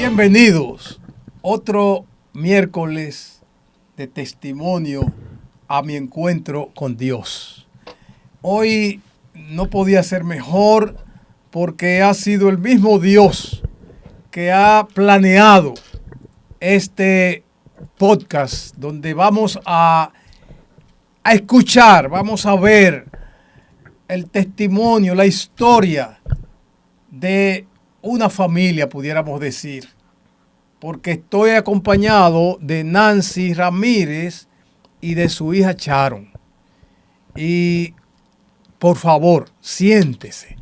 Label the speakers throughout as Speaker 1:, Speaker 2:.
Speaker 1: Bienvenidos. Otro miércoles de testimonio a mi encuentro con Dios. Hoy no podía ser mejor porque ha sido el mismo Dios que ha planeado este podcast donde vamos a escuchar, vamos a ver el testimonio, la historia de una familia, pudiéramos decir, porque estoy acompañado de Nancy Ramírez y de su hija Sharon. Y por favor, siéntese,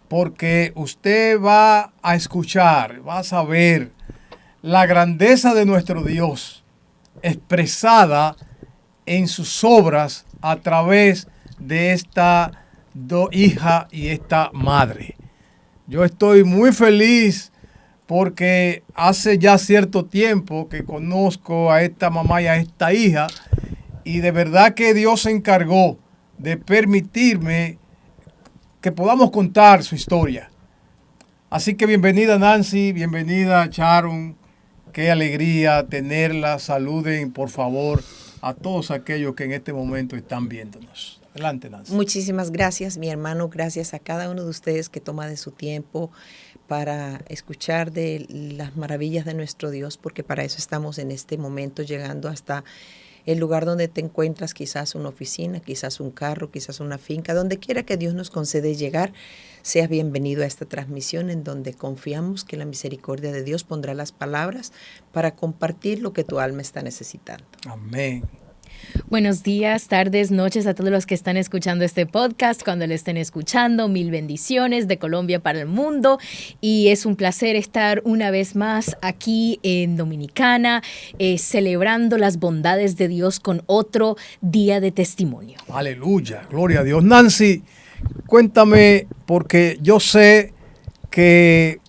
Speaker 1: porque usted va a escuchar, va a saber la grandeza de nuestro Dios expresada en sus obras a través de esta hija y esta madre. Yo estoy muy feliz porque hace ya cierto tiempo que conozco a esta mamá y a esta hija, y de verdad que Dios se encargó de permitirme que podamos contar su historia. Así que bienvenida Nancy, bienvenida Sharon, qué alegría tenerla. Saluden por favor a todos aquellos que en este momento están viéndonos. Adelante, Nancy.
Speaker 2: Muchísimas gracias, mi hermano. Gracias a cada uno de ustedes que toma de su tiempo para escuchar de las maravillas de nuestro Dios, porque para eso estamos en este momento, llegando hasta el lugar donde te encuentras, quizás una oficina, quizás un carro, quizás una finca, donde quiera que Dios nos concede llegar. Seas bienvenido a esta transmisión en donde confiamos que la misericordia de Dios pondrá las palabras para compartir lo que tu alma está necesitando.
Speaker 1: Amén.
Speaker 3: Buenos días, tardes, noches a todos los que están escuchando este podcast. Cuando lo estén escuchando, mil bendiciones de Colombia para el mundo. Y es un placer estar una vez más aquí en Dominicana, celebrando las bondades de Dios con otro día de testimonio.
Speaker 1: Aleluya, gloria a Dios. Nancy, cuéntame, porque yo sé que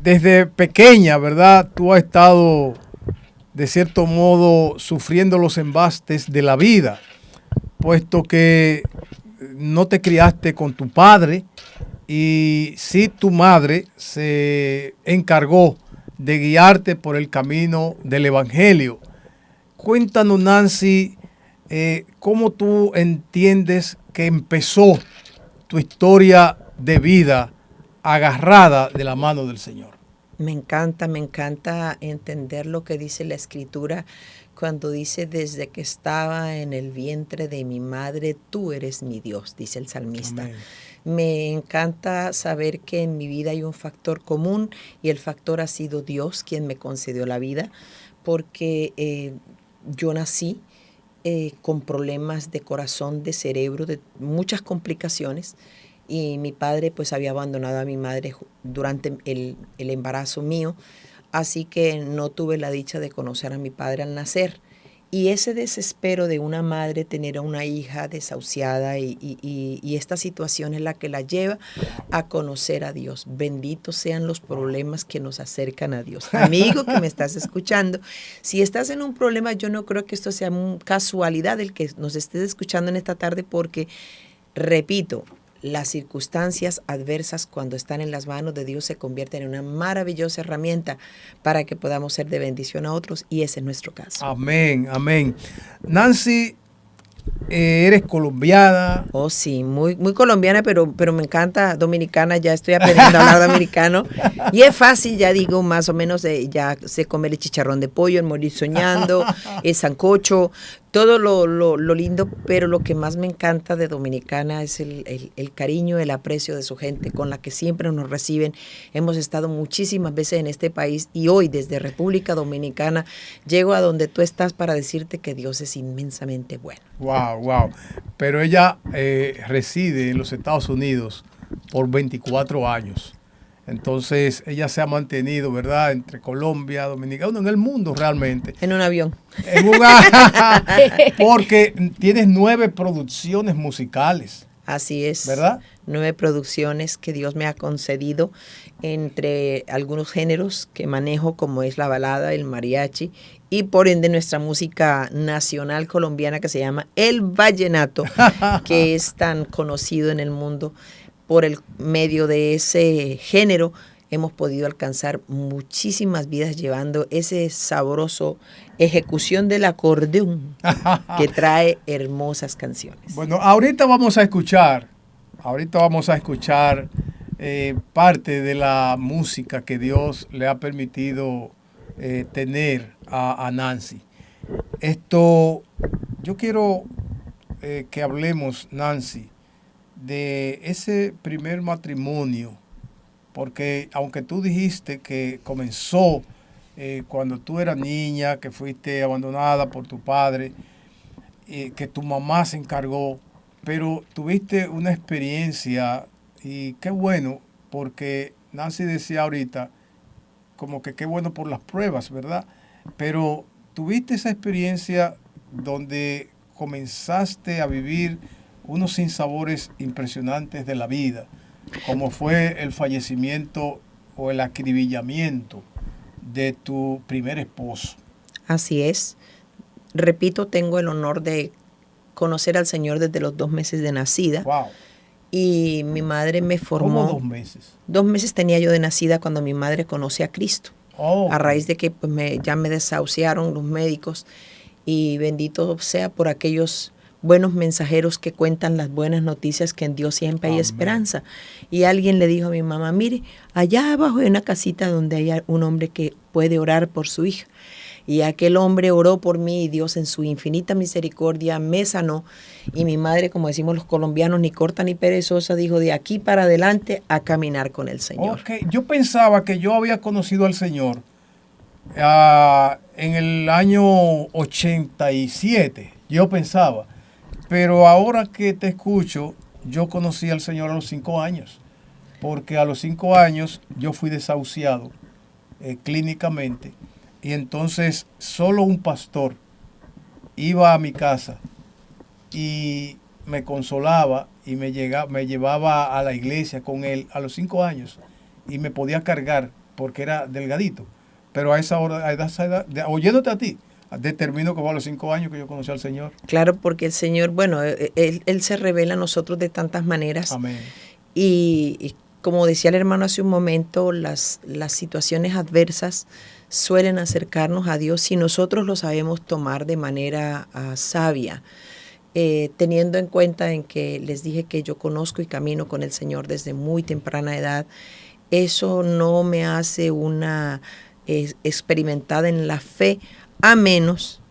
Speaker 1: desde pequeña, ¿verdad? Tú has estado de cierto modo sufriendo los embastes de la vida, puesto que no te criaste con tu padre y sí tu madre se encargó de guiarte por el camino del evangelio. Cuéntanos, Nancy, cómo tú entiendes que empezó tu historia de vida agarrada de la mano del Señor.
Speaker 2: Me encanta entender lo que dice la Escritura cuando dice: desde que estaba en el vientre de mi madre, tú eres mi Dios, dice el salmista. Amén. Me encanta saber que en mi vida hay un factor común, y el factor ha sido Dios quien me concedió la vida, porque yo nací con problemas de corazón, de cerebro, de muchas complicaciones. Y mi padre pues había abandonado a mi madre durante el embarazo mío, así que no tuve la dicha de conocer a mi padre al nacer. Y ese desespero de una madre tener a una hija desahuciada y esta situación es la que la lleva a conocer a Dios. Benditos sean los problemas que nos acercan a Dios. Amigo que me estás escuchando, si estás en un problema, yo no creo que esto sea una casualidad el que nos estés escuchando en esta tarde, porque, repito, las circunstancias adversas, cuando están en las manos de Dios, se convierten en una maravillosa herramienta para que podamos ser de bendición a otros, y ese es nuestro caso.
Speaker 1: Amén, amén. Nancy, ¿eres colombiana?
Speaker 2: Oh, sí, muy colombiana, pero me encanta dominicana. Ya estoy aprendiendo a hablar dominicano. Y es fácil, ya digo, más o menos, ya sé comer el chicharrón de pollo, el morir soñando, el sancocho, todo lo lindo, pero lo que más me encanta de dominicana es el cariño, el aprecio de su gente, con la que siempre nos reciben. Hemos estado muchísimas veces en este país, y hoy desde República Dominicana llego a donde tú estás para decirte que Dios es inmensamente bueno.
Speaker 1: Wow. Pero ella reside en los Estados Unidos por 24 años. Entonces ella se ha mantenido, ¿verdad?, entre Colombia, Dominicana, en el mundo realmente.
Speaker 2: En un avión.
Speaker 1: Porque tienes 9 producciones musicales.
Speaker 2: Así es.
Speaker 1: ¿Verdad?
Speaker 2: 9 producciones que Dios me ha concedido, entre algunos géneros que manejo, como es la balada, el mariachi, y por ende nuestra música nacional colombiana, que se llama el vallenato, que es tan conocido en el mundo. Por el medio de ese género hemos podido alcanzar muchísimas vidas llevando ese sabroso ejecución del acordeón que trae hermosas canciones.
Speaker 1: Bueno, ahorita vamos a escuchar parte de la música que Dios le ha permitido tener a Nancy. Yo quiero que hablemos, Nancy, de ese primer matrimonio, porque aunque tú dijiste que comenzó cuando tú eras niña, que fuiste abandonada por tu padre, que tu mamá se encargó, pero tuviste una experiencia y qué bueno, porque Nancy decía ahorita, como que qué bueno por las pruebas, ¿verdad? Pero tuviste esa experiencia donde comenzaste a vivir unos sinsabores impresionantes de la vida, como fue el fallecimiento o el acribillamiento de tu primer esposo.
Speaker 2: Así es. Repito, tengo el honor de conocer al Señor desde los 2 meses de nacida.
Speaker 1: Wow.
Speaker 2: Y mi madre me formó.
Speaker 1: ¿Cómo 2 meses?
Speaker 2: 2 meses tenía yo de nacida cuando mi madre conoce a Cristo.
Speaker 1: Oh.
Speaker 2: A raíz de que pues, ya me desahuciaron los médicos. Y bendito sea por aquellos buenos mensajeros que cuentan las buenas noticias, que en Dios siempre hay
Speaker 1: Amén.
Speaker 2: Esperanza. Y alguien le dijo a mi mamá, mire, allá abajo hay una casita donde hay un hombre que puede orar por su hija. Y aquel hombre oró por mí y Dios en su infinita misericordia me sanó. Y mi madre, como decimos los colombianos, ni corta ni perezosa, dijo de aquí para adelante a caminar con el Señor.
Speaker 1: Okay. Yo pensaba que yo había conocido al Señor en el año 87, yo pensaba. Pero ahora que te escucho, yo conocí al Señor a los 5 años. Porque a los 5 años yo fui desahuciado clínicamente. Y entonces solo un pastor iba a mi casa y me consolaba y me llevaba a la iglesia con él a los 5 años y me podía cargar porque era delgadito. Pero a esa hora, oyéndote a ti, determino que fue a los 5 años que yo conocí al Señor.
Speaker 2: Claro, porque el Señor, bueno, Él se revela a nosotros de tantas maneras.
Speaker 1: Amén.
Speaker 2: Y como decía el hermano hace un momento, las situaciones adversas suelen acercarnos a Dios si nosotros lo sabemos tomar de manera sabia, teniendo en cuenta en que les dije que yo conozco y camino con el Señor desde muy temprana edad. Eso no me hace una experimentada en la fe, a menos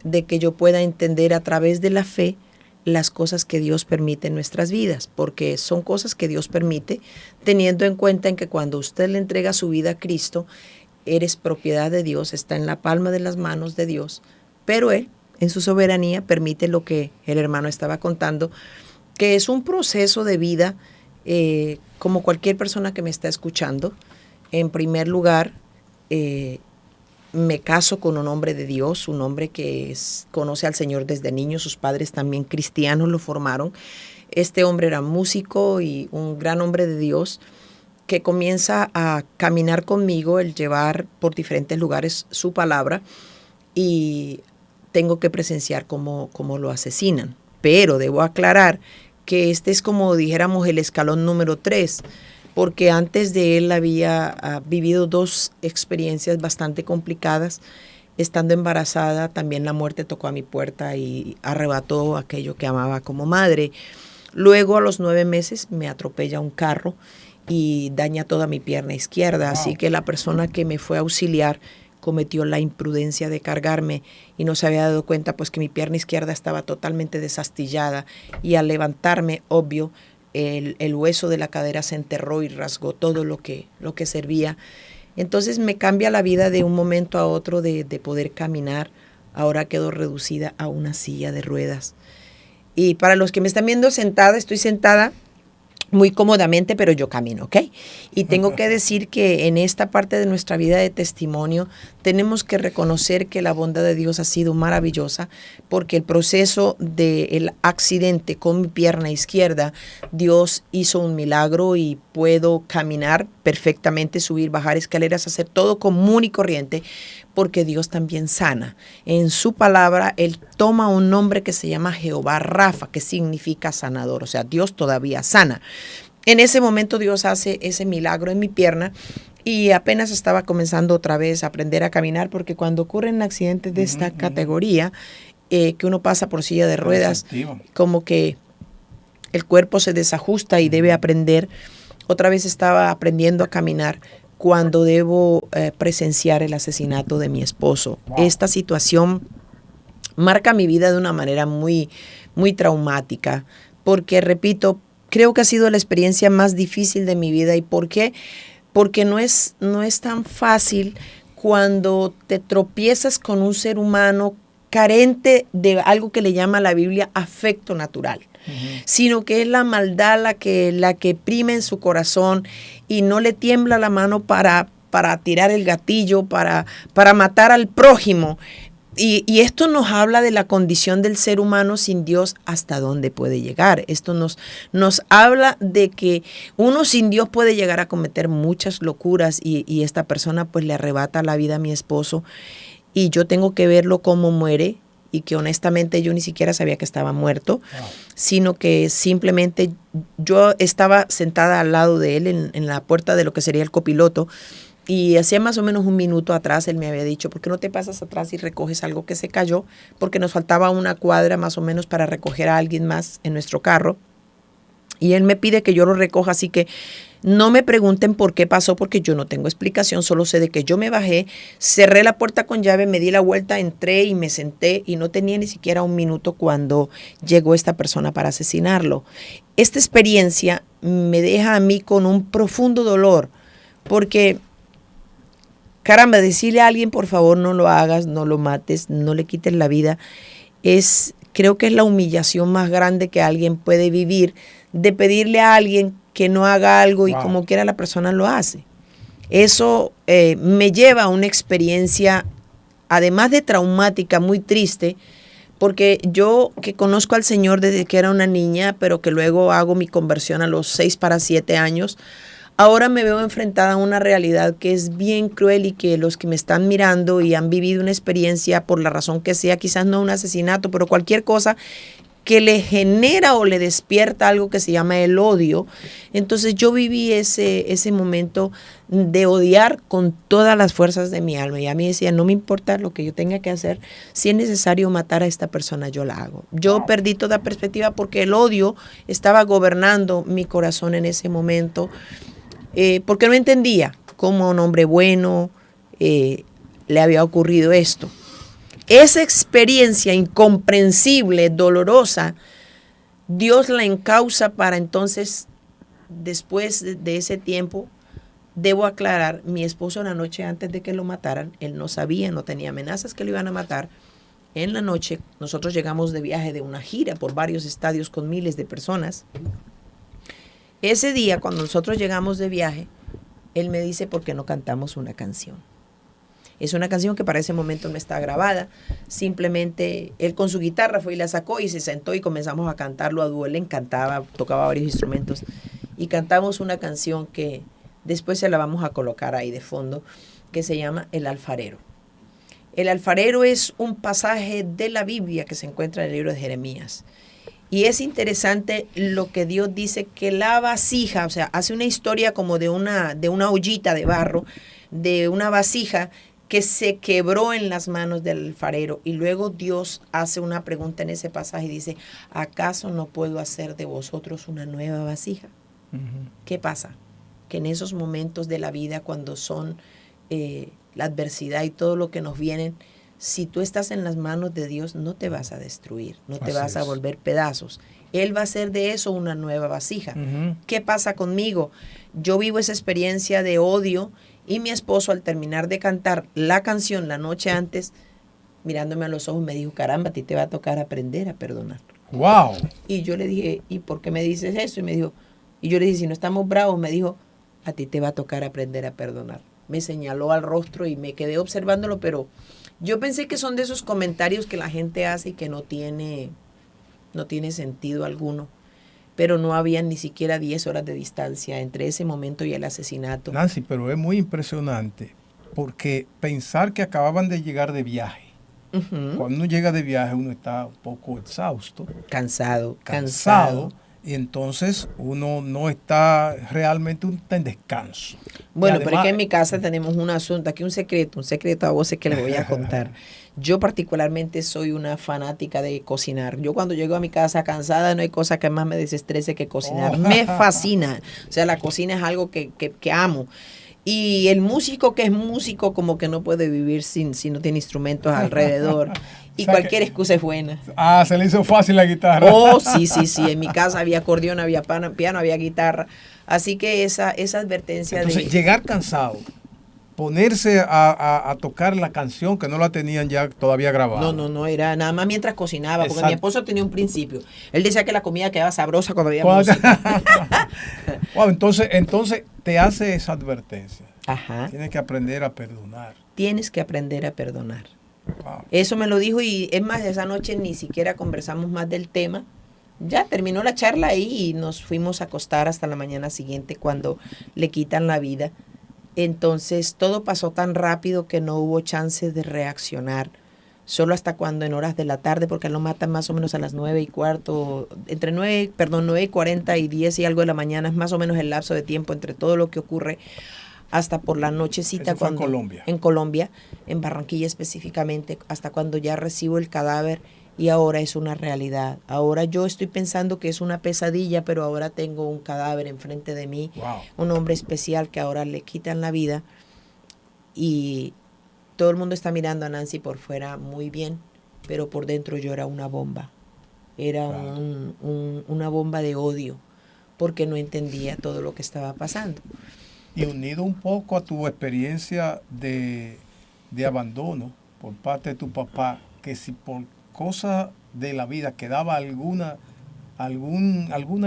Speaker 2: de que yo pueda entender a través de la fe las cosas que Dios permite en nuestras vidas, porque son cosas que Dios permite, teniendo en cuenta en que cuando usted le entrega su vida a Cristo, eres propiedad de Dios, está en la palma de las manos de Dios, pero Él, en su soberanía, permite lo que el hermano estaba contando, que es un proceso de vida, como cualquier persona que me está escuchando. En primer lugar, me caso con un hombre de Dios, un hombre que conoce al Señor desde niño, sus padres también cristianos lo formaron. Este hombre era músico y un gran hombre de Dios que comienza a caminar conmigo, el llevar por diferentes lugares su palabra, y tengo que presenciar cómo lo asesinan. Pero debo aclarar que este es, como dijéramos, el escalón número 3, porque antes de él había vivido 2 experiencias bastante complicadas. Estando embarazada, también la muerte tocó a mi puerta y arrebató aquello que amaba como madre. Luego, a los 9 meses, me atropella un carro y daña toda mi pierna izquierda. Wow. Así que la persona que me fue a auxiliar cometió la imprudencia de cargarme y no se había dado cuenta pues que mi pierna izquierda estaba totalmente desastillada, y al levantarme, obvio, el hueso de la cadera se enterró y rasgó todo lo que servía. Entonces me cambia la vida de un momento a otro de poder caminar. Ahora quedo reducida a una silla de ruedas. Y para los que me están viendo sentada, estoy sentada muy cómodamente, pero yo camino, ¿ok? Y tengo que decir que en esta parte de nuestra vida de testimonio tenemos que reconocer que la bondad de Dios ha sido maravillosa, porque el proceso del accidente con mi pierna izquierda, Dios hizo un milagro y puedo caminar perfectamente, subir, bajar escaleras, hacer todo común y corriente, porque Dios también sana. En su palabra, Él toma un nombre que se llama Jehová Rafa, que significa sanador, o sea, Dios todavía sana. En ese momento Dios hace ese milagro en mi pierna y apenas estaba comenzando otra vez a aprender a caminar, porque cuando ocurren accidentes de esta categoría, que uno pasa por silla de ruedas, como que el cuerpo se desajusta y debe aprender. Otra vez estaba aprendiendo a caminar cuando debo presenciar el asesinato de mi esposo. Wow. Esta situación marca mi vida de una manera muy, muy traumática, porque, repito, creo que ha sido la experiencia más difícil de mi vida. ¿Y por qué? Porque no es tan fácil cuando te tropiezas con un ser humano carente de algo que le llama la Biblia afecto natural, sino que es la maldad la que prime en su corazón y no le tiembla la mano para tirar el gatillo, para matar al prójimo. Y esto nos habla de la condición del ser humano sin Dios, hasta dónde puede llegar. Esto nos habla de que uno sin Dios puede llegar a cometer muchas locuras y esta persona pues le arrebata la vida a mi esposo y yo tengo que verlo como muere y que honestamente yo ni siquiera sabía que estaba muerto, sino que simplemente yo estaba sentada al lado de él en la puerta de lo que sería el copiloto. Y hacía más o menos un minuto atrás él me había dicho, ¿por qué no te pasas atrás y recoges algo que se cayó? Porque nos faltaba una cuadra más o menos para recoger a alguien más en nuestro carro. Y él me pide que yo lo recoja, así que no me pregunten por qué pasó, porque yo no tengo explicación, solo sé de que yo me bajé, cerré la puerta con llave, me di la vuelta, entré y me senté y no tenía ni siquiera un minuto cuando llegó esta persona para asesinarlo. Esta experiencia me deja a mí con un profundo dolor, porque... caramba, decirle a alguien, por favor, no lo hagas, no lo mates, no le quites la vida, creo que es la humillación más grande que alguien puede vivir, de pedirle a alguien que no haga algo y como quiera la persona lo hace. Eso me lleva a una experiencia, además de traumática, muy triste, porque yo que conozco al Señor desde que era una niña, pero que luego hago mi conversión a los 6 para 7 años, ahora me veo enfrentada a una realidad que es bien cruel y que los que me están mirando y han vivido una experiencia por la razón que sea, quizás no un asesinato, pero cualquier cosa que le genera o le despierta algo que se llama el odio. Entonces yo viví ese momento de odiar con todas las fuerzas de mi alma. Y a mí decía, no me importa lo que yo tenga que hacer, si es necesario matar a esta persona, yo la hago. Yo perdí toda perspectiva porque el odio estaba gobernando mi corazón en ese momento. Porque no entendía cómo a un hombre bueno le había ocurrido esto. Esa experiencia incomprensible, dolorosa, Dios la encausa para entonces, después de ese tiempo, debo aclarar, mi esposo la noche antes de que lo mataran, él no sabía, no tenía amenazas que lo iban a matar. En la noche, nosotros llegamos de viaje de una gira por varios estadios con miles de personas. Ese día, cuando nosotros llegamos de viaje, él me dice, ¿por qué no cantamos una canción? Es una canción que para ese momento no está grabada. Simplemente él con su guitarra fue y la sacó y se sentó y comenzamos a cantarlo a dúo. Él le encantaba, tocaba varios instrumentos. Y cantamos una canción que después se la vamos a colocar ahí de fondo, que se llama El Alfarero. El Alfarero es un pasaje de la Biblia que se encuentra en el libro de Jeremías. Y es interesante lo que Dios dice, que la vasija, o sea, hace una historia como de una ollita de barro, de una vasija que se quebró en las manos del alfarero. Y luego Dios hace una pregunta en ese pasaje y dice, ¿acaso no puedo hacer de vosotros una nueva vasija? ¿Qué pasa? Que en esos momentos de la vida, cuando son la adversidad y todo lo que nos vienen, si tú estás en las manos de Dios, no te vas a destruir, no te vas a volver pedazos. Él va a hacer de eso una nueva vasija. ¿Qué pasa conmigo? Yo vivo esa experiencia de odio y mi esposo, al terminar de cantar la canción la noche antes, mirándome a los ojos, me dijo, caramba, a ti te va a tocar aprender a perdonar.
Speaker 1: ¡Wow!
Speaker 2: Y yo le dije, ¿y por qué me dices eso? Y yo le dije, si no estamos bravos, me dijo, a ti te va a tocar aprender a perdonar. Me señaló al rostro y me quedé observándolo, pero yo pensé que son de esos comentarios que la gente hace y que no tiene sentido alguno. Pero no había ni siquiera 10 horas de distancia entre ese momento y el asesinato.
Speaker 1: Nancy, pero es muy impresionante, porque pensar que acababan de llegar de viaje. Cuando uno llega de viaje, uno está un poco exhausto.
Speaker 2: Cansado.
Speaker 1: y entonces uno no está realmente en descanso.
Speaker 2: Bueno,
Speaker 1: Y
Speaker 2: pero
Speaker 1: además,
Speaker 2: es que en mi casa tenemos un asunto, aquí un secreto a voces que le voy a contar. Yo particularmente soy una fanática de cocinar. Yo cuando llego a mi casa cansada, no hay cosa que más me desestrese que cocinar.
Speaker 1: Oh.
Speaker 2: Me fascina. O sea, la cocina es algo que amo. Y el músico que es músico como que no puede vivir si no tiene instrumentos alrededor. Y
Speaker 1: O sea
Speaker 2: cualquier
Speaker 1: que-
Speaker 2: excusa es buena.
Speaker 1: se le hizo fácil la guitarra.
Speaker 2: Oh, sí. En mi casa había acordeón, había piano, había guitarra. Así que esa advertencia
Speaker 1: Entonces, llegar cansado, ponerse a tocar la canción que no la tenían ya todavía grabada.
Speaker 2: No, era nada más mientras cocinaba, porque
Speaker 1: Exacto.
Speaker 2: mi esposo tenía un principio. Él decía que la comida quedaba sabrosa cuando había
Speaker 1: Cuando-
Speaker 2: música.
Speaker 1: Wow, entonces te hace esa advertencia.
Speaker 2: Ajá.
Speaker 1: Tienes que aprender a perdonar.
Speaker 2: Tienes que aprender a perdonar.
Speaker 1: Wow.
Speaker 2: Eso me lo dijo y es más, esa noche ni siquiera conversamos más del tema. Ya terminó la charla ahí y nos fuimos a acostar hasta la mañana siguiente cuando le quitan la vida. Entonces todo pasó tan rápido que no hubo chance de reaccionar. Solo hasta cuando en horas de la tarde, porque lo matan más o menos a las 9:15, entre 9:40 y 10 y algo de la mañana, es más o menos el lapso de tiempo entre todo lo que ocurre hasta por la nochecita.
Speaker 1: Eso fue en Colombia.
Speaker 2: En Colombia, en Barranquilla específicamente, hasta cuando ya recibo el cadáver y ahora es una realidad. Ahora yo estoy pensando que es una pesadilla, pero ahora tengo un cadáver enfrente de mí,
Speaker 1: Wow.
Speaker 2: un hombre especial que ahora le quitan la vida y todo el mundo está mirando a Nancy por fuera muy bien, pero por dentro yo era una bomba. Era
Speaker 1: Claro.
Speaker 2: una bomba de odio, porque no entendía todo lo que estaba pasando.
Speaker 1: Y unido un poco a tu experiencia de abandono por parte de tu papá, que si por cosa de la vida quedaba alguna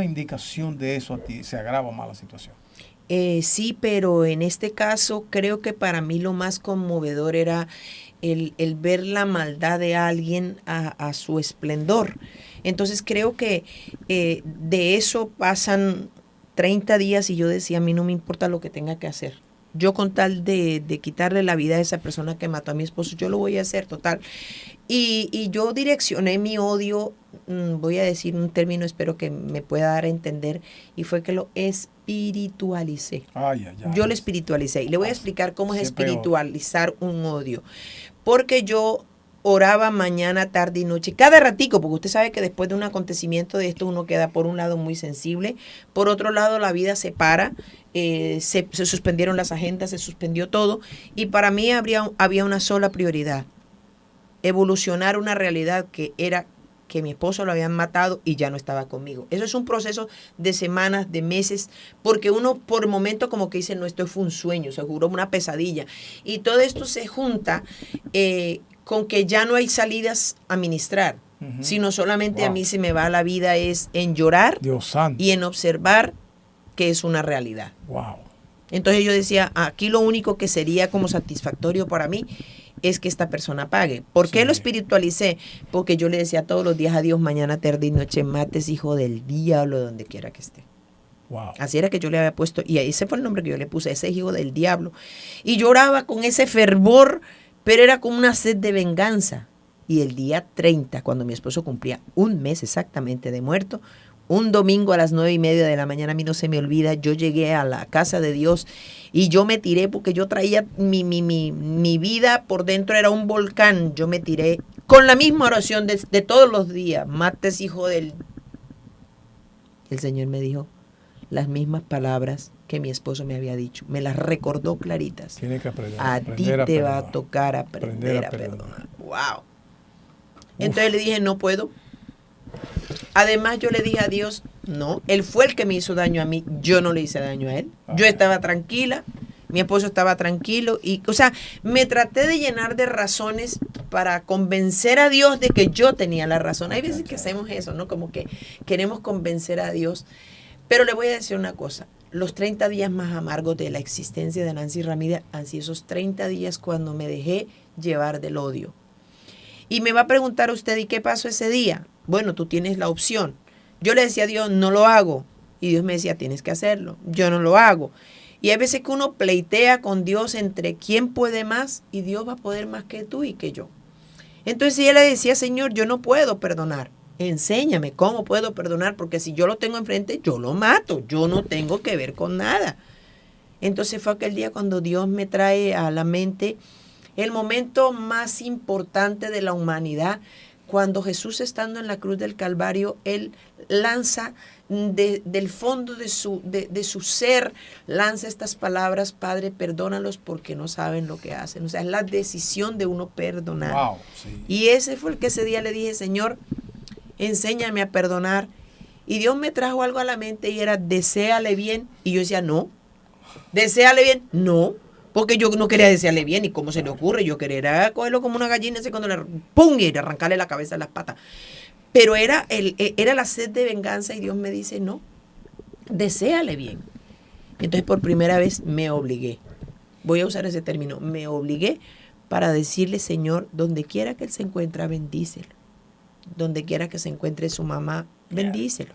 Speaker 1: indicación de eso a ti, se agrava más la situación.
Speaker 2: Sí, pero en este caso creo que para mí lo más conmovedor era el ver la maldad de alguien a su esplendor. Entonces creo que de eso pasan 30 días y yo decía, a mí no me importa lo que tenga que hacer. Yo con tal de quitarle la vida a esa persona que mató a mi esposo, yo lo voy a hacer, total. Y yo direccioné mi odio, voy a decir un término, espero que me pueda dar a entender, y fue que lo espiritualicé. Yo lo espiritualicé. Y le voy a explicar cómo es espiritualizar un odio. Porque yo oraba mañana, tarde y noche, cada ratico, porque usted sabe que después de un acontecimiento de esto uno queda por un lado muy sensible, por otro lado la vida se para, se suspendieron las agendas, se suspendió todo, y para mí había una sola prioridad: evolucionar una realidad que era que mi esposo lo habían matado y ya no estaba conmigo. Eso es un proceso de semanas, de meses, porque uno por momento como que dice, no, esto fue un sueño, seguro una pesadilla. Y todo esto se junta con que ya no hay salidas a ministrar, sino solamente a mí se me va la vida es en llorar y en observar que es una realidad.
Speaker 1: Wow.
Speaker 2: Entonces yo decía, aquí lo único que sería como satisfactorio para mí es que esta persona pague. ¿Por qué lo espiritualicé? Porque yo le decía todos los días a Dios, mañana, tarde y noche, mates, hijo del diablo, donde quiera que esté.
Speaker 1: Wow.
Speaker 2: Así era que yo le había puesto, y ese fue el nombre que yo le puse, ese hijo del diablo. Y lloraba con ese fervor, pero era como una sed de venganza. Y el día 30, cuando mi esposo cumplía un mes exactamente de muerto, un domingo a las 9:30 de la mañana, a mí no se me olvida, yo llegué a la casa de Dios y yo me tiré porque yo traía mi vida por dentro, era un volcán. Yo me tiré con la misma oración de todos los días, mates, hijo del... El Señor me dijo las mismas palabras que mi esposo me había dicho, me las recordó claritas.
Speaker 1: Tiene que aprender,
Speaker 2: a ti te va a tocar aprender a perdonar. Wow. Entonces le dije, no puedo. Además yo le dije a Dios, no, Él fue el que me hizo daño a mí, yo no le hice daño a Él. Yo estaba tranquila, mi esposo estaba tranquilo y, o sea, me traté de llenar de razones para convencer a Dios de que yo tenía la razón. Hay veces que hacemos eso, ¿no? Como que queremos convencer a Dios. Pero le voy a decir una cosa, los 30 días más amargos de la existencia de Nancy Ramírez han sido esos 30 días cuando me dejé llevar del odio. Y me va a preguntar usted, ¿y qué pasó ese día? Bueno, tú tienes la opción. Yo le decía a Dios, no lo hago. Y Dios me decía, tienes que hacerlo. Yo no lo hago. Y hay veces que uno pleitea con Dios entre quién puede más y Dios va a poder más que tú y que yo. Entonces ella le decía, Señor, yo no puedo perdonar. enséñame cómo puedo perdonar, porque si yo lo tengo enfrente, yo lo mato, yo no tengo que ver con nada. Entonces fue aquel día cuando Dios me trae a la mente el momento más importante de la humanidad, cuando Jesús, estando en la cruz del Calvario, Él lanza del fondo de su ser, lanza estas palabras: Padre, perdónalos porque no saben lo que hacen. O sea, es la decisión de uno perdonar.
Speaker 1: Wow, sí.
Speaker 2: Y ese fue el que ese día le dije: Señor, enséñame a perdonar. Y Dios me trajo algo a la mente y era: deséale bien. Y yo decía: no, deséale bien, no. Porque yo no quería desearle bien, y cómo se le ocurre, yo quería cogerlo como una gallina, ese cuando le ¡pum! Y arrancarle la cabeza a las patas. Pero era la sed de venganza, y Dios me dice: no, deséale bien. Entonces por primera vez me obligué, voy a usar ese término, me obligué para decirle: Señor, donde quiera que él se encuentre, bendícelo. Donde quiera que se encuentre su mamá, bendícelo.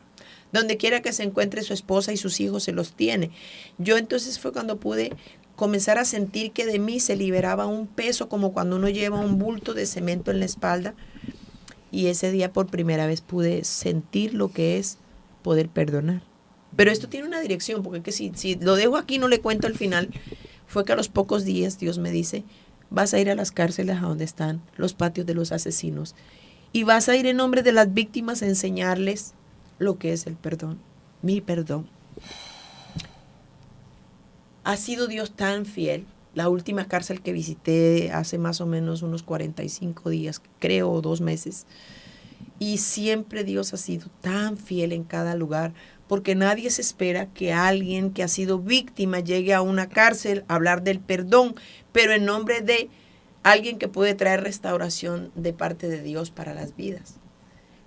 Speaker 2: Donde quiera que se encuentre su esposa y sus hijos, se los tiene. Yo entonces fue cuando pude comenzar a sentir que de mí se liberaba un peso, como cuando uno lleva un bulto de cemento en la espalda. Y ese día por primera vez pude sentir lo que es poder perdonar. Pero esto tiene una dirección, porque es que si lo dejo aquí, no le cuento el final. Fue que a los pocos días Dios me dice: vas a ir a las cárceles a donde están los patios de los asesinos, y vas a ir en nombre de las víctimas a enseñarles lo que es el perdón, mi perdón. Ha sido Dios tan fiel. La última cárcel que visité hace más o menos unos 45 días, creo, o 2 meses. Y siempre Dios ha sido tan fiel en cada lugar, porque nadie se espera que alguien que ha sido víctima llegue a una cárcel a hablar del perdón, pero en nombre de alguien que puede traer restauración de parte de Dios para las vidas.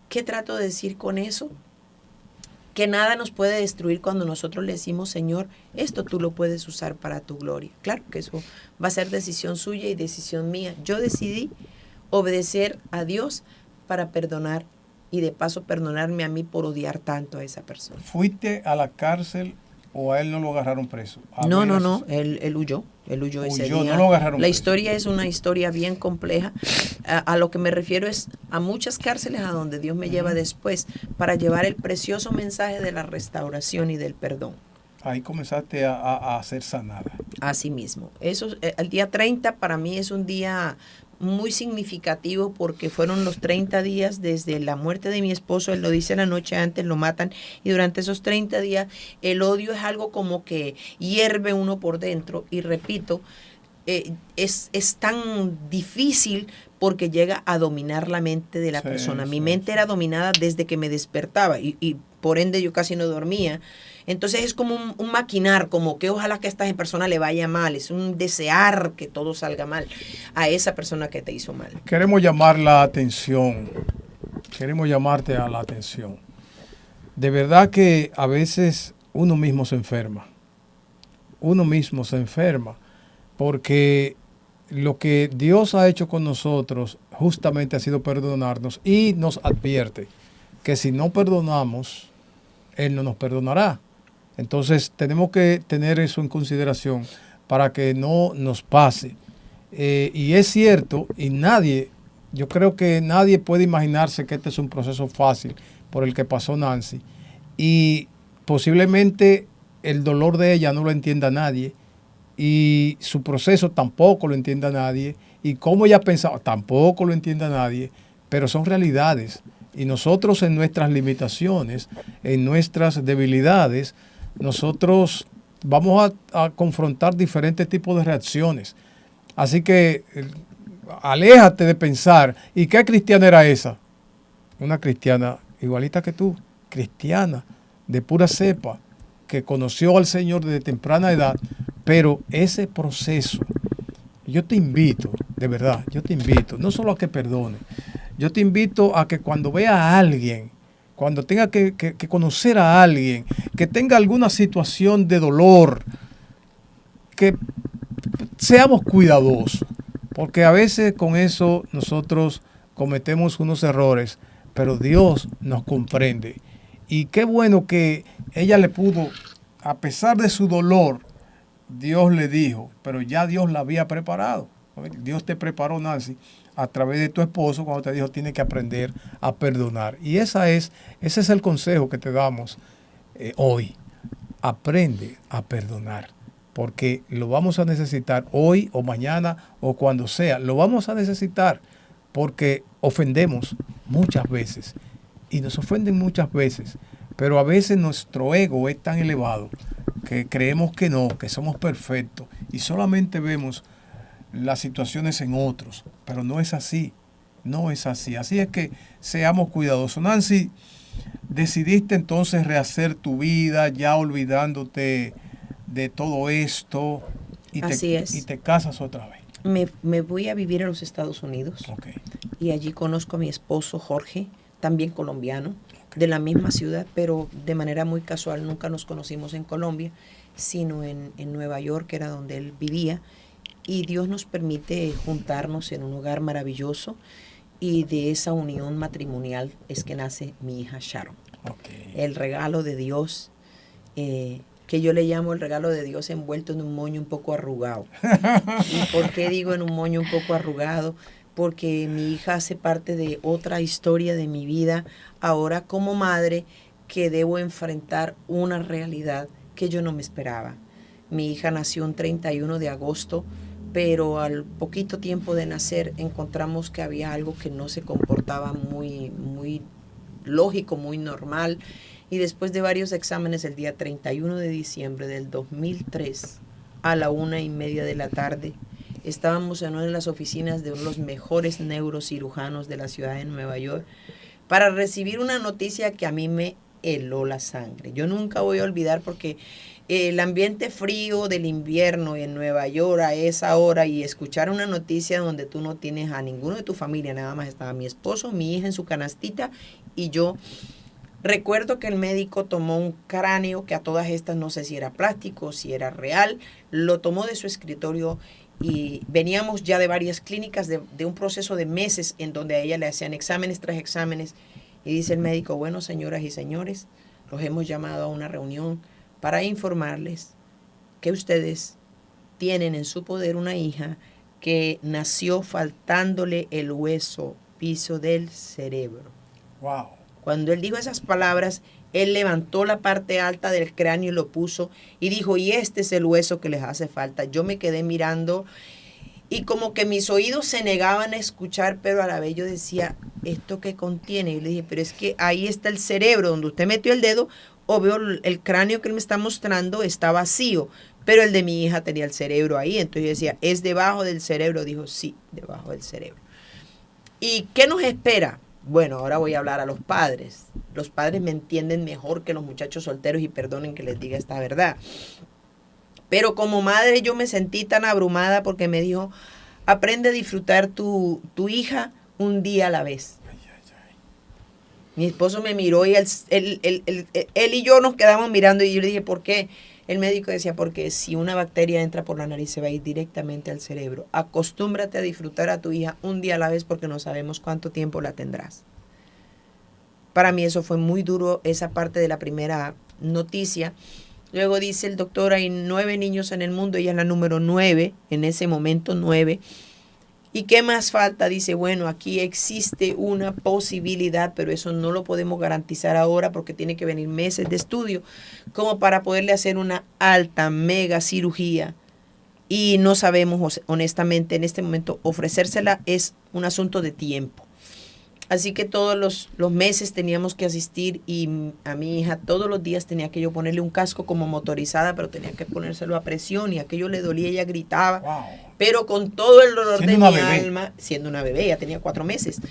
Speaker 2: ¿Qué trato de decir con eso? Que nada nos puede destruir cuando nosotros le decimos: Señor, esto tú lo puedes usar para tu gloria. Claro que eso va a ser decisión suya y decisión mía. Yo decidí obedecer a Dios para perdonar, y de paso perdonarme a mí por odiar tanto a esa persona.
Speaker 1: ¿Fuiste a la cárcel o a él no lo agarraron preso?
Speaker 2: No, él huyó. Él huyó ese día.
Speaker 1: No lo agarraron
Speaker 2: La
Speaker 1: preso.
Speaker 2: historia es una historia bien compleja. A lo que me refiero es a muchas cárceles a donde Dios me lleva después para llevar el precioso mensaje de la restauración y del perdón.
Speaker 1: Ahí comenzaste a ser sanada.
Speaker 2: Así mismo. Eso, el día 30 para mí es un día muy significativo, porque fueron los 30 días desde la muerte de mi esposo. Él lo dice la noche antes, lo matan, y durante esos 30 días el odio es algo como que hierve uno por dentro, y repito, es tan difícil porque llega a dominar la mente de la persona. Mi mente era dominada desde que me despertaba, y por ende yo casi no dormía. Entonces es como un maquinar, como que ojalá que a esta persona le vaya mal. Es un desear que todo salga mal a esa persona que te hizo mal.
Speaker 1: Queremos llamar la atención. Queremos llamarte a la atención. De verdad que a veces uno mismo se enferma. Uno mismo se enferma. Porque lo que Dios ha hecho con nosotros justamente ha sido perdonarnos, y nos advierte que si no perdonamos, Él no nos perdonará. Entonces tenemos que tener eso en consideración para que no nos pase. Y es cierto, y yo creo que nadie puede imaginarse que este es un proceso fácil por el que pasó Nancy. Y posiblemente el dolor de ella no lo entienda nadie, y su proceso tampoco lo entienda nadie, y cómo ella pensaba tampoco lo entienda nadie, pero son realidades. Y nosotros, en nuestras limitaciones, en nuestras debilidades, nosotros vamos a confrontar diferentes tipos de reacciones. Así que aléjate de pensar: ¿y qué cristiana era esa? Una cristiana igualita que tú, cristiana, de pura cepa, que conoció al Señor desde temprana edad. Pero ese proceso, yo te invito, de verdad, yo te invito, no solo a que perdone, yo te invito a que cuando vea a alguien, cuando tenga que conocer a alguien, que tenga alguna situación de dolor, que seamos cuidadosos, porque a veces con eso nosotros cometemos unos errores, pero Dios nos comprende. Y qué bueno que ella le pudo, a pesar de su dolor, Dios le dijo, pero ya Dios la había preparado. Dios te preparó, Nancy, a través de tu esposo cuando te dijo tienes que aprender a perdonar. Y ese es el consejo que te damos hoy. Aprende a perdonar, porque lo vamos a necesitar hoy o mañana o cuando sea. Lo vamos a necesitar porque ofendemos muchas veces y nos ofenden muchas veces, pero a veces nuestro ego es tan elevado que creemos que no, que somos perfectos y solamente vemos las situaciones en otros, pero no es así, no es así. Así es que seamos cuidadosos. Nancy, decidiste entonces rehacer tu vida, ya olvidándote de todo esto y
Speaker 2: Así es.
Speaker 1: y te casas otra vez.
Speaker 2: Me voy a vivir a los Estados Unidos.
Speaker 1: Okay.
Speaker 2: Y allí conozco a mi esposo Jorge, también colombiano, de la misma ciudad, pero de manera muy casual. Nunca nos conocimos en Colombia, sino en Nueva York, que era donde él vivía. Y Dios nos permite juntarnos en un hogar maravilloso, y de esa unión matrimonial es que nace mi hija Sharon.
Speaker 1: Okay.
Speaker 2: El regalo de Dios, que yo le llamo el regalo de Dios envuelto en un moño un poco arrugado. ¿Y por qué digo en un moño un poco arrugado? Porque mi hija hace parte de otra historia de mi vida, ahora como madre, que debo enfrentar una realidad que yo no me esperaba. Mi hija nació un 31 de agosto, pero al poquito tiempo de nacer encontramos que había algo que no se comportaba muy lógico, muy normal. Y después de varios exámenes, el día 31 de diciembre del 2003, a la 1:30 de la tarde, estábamos en una de las oficinas de uno de los mejores neurocirujanos de la ciudad de Nueva York para recibir una noticia que a mí me heló la sangre. Yo nunca voy a olvidar, porque el ambiente frío del invierno en Nueva York a esa hora, y escuchar una noticia donde tú no tienes a ninguno de tu familia, nada más estaba mi esposo, mi hija en su canastita y yo. Recuerdo que el médico tomó un cráneo, que a todas estas no sé si era plástico, si era real, lo tomó de su escritorio, y veníamos ya de varias clínicas, de un proceso de meses en donde a ella le hacían exámenes tras exámenes, y dice el médico: bueno, señoras y señores, los hemos llamado a una reunión para informarles que ustedes tienen en su poder una hija que nació faltándole el hueso piso del cerebro.
Speaker 1: Wow.
Speaker 2: Cuando él dijo esas palabras, él levantó la parte alta del cráneo y lo puso y dijo: y este es el hueso que les hace falta. Yo me quedé mirando y como que mis oídos se negaban a escuchar, pero a la vez yo decía: ¿esto qué contiene? Y le dije: pero es que ahí está el cerebro, donde usted metió el dedo, obvio el cráneo que él me está mostrando está vacío, pero el de mi hija tenía el cerebro ahí. Entonces yo decía: ¿es debajo del cerebro? Dijo: sí, debajo del cerebro. ¿Y qué nos espera? Bueno, ahora voy a hablar a los padres. Los padres me entienden mejor que los muchachos solteros, y perdonen que les diga esta verdad. Pero como madre yo me sentí tan abrumada, porque me dijo: aprende a disfrutar tu hija un día a la vez. Mi esposo me miró y él y yo nos quedamos mirando, y yo le dije: ¿por qué? El médico decía: porque si una bacteria entra por la nariz se va a ir directamente al cerebro. Acostúmbrate a disfrutar a tu hija un día a la vez, porque no sabemos cuánto tiempo la tendrás. Para mí eso fue muy duro, esa parte de la primera noticia. Luego dice el doctor: hay 9 niños en el mundo, ella es la número 9, en ese momento 9. ¿Y qué más falta? Dice: bueno, aquí existe una posibilidad, pero eso no lo podemos garantizar ahora, porque tiene que venir meses de estudio como para poderle hacer una alta, mega cirugía. Y no sabemos, honestamente, en este momento ofrecérsela es un asunto de tiempo. Así que todos los meses teníamos que asistir, y a mi hija todos los días tenía que yo ponerle un casco como motorizada, pero tenía que ponérselo a presión, y aquello le dolía, ella gritaba. Wow. Pero con todo el dolor de mi alma, siendo una bebé, ya tenía 4 meses,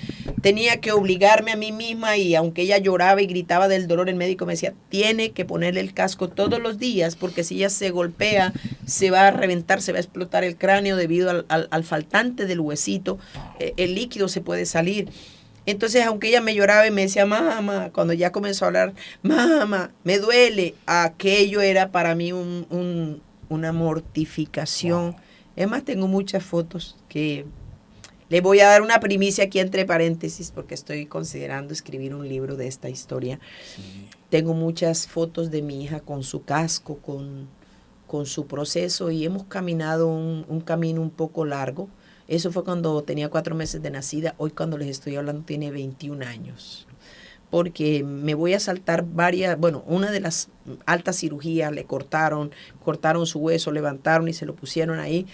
Speaker 2: tenía que obligarme a mí misma, y aunque ella lloraba y gritaba del dolor, el médico me decía: tiene que ponerle el casco todos los días, porque si ella se golpea, se va a reventar, se va a explotar el cráneo debido al faltante del huesito, el líquido se puede salir. Entonces, aunque ella me lloraba y me decía: mamá, cuando ya comenzó a hablar, mamá, me duele, aquello era para mí una mortificación. Wow. Es más, tengo muchas fotos que le voy a dar una primicia aquí entre paréntesis, porque estoy considerando escribir un libro de esta historia. Sí. Tengo muchas fotos de mi hija con su casco, con su proceso, y hemos caminado un camino un poco largo. Eso fue cuando tenía 4 meses de nacida. Hoy cuando les estoy hablando tiene 21 años. Porque me voy a saltar una de las altas cirugías, le cortaron su hueso, levantaron y se lo pusieron ahí.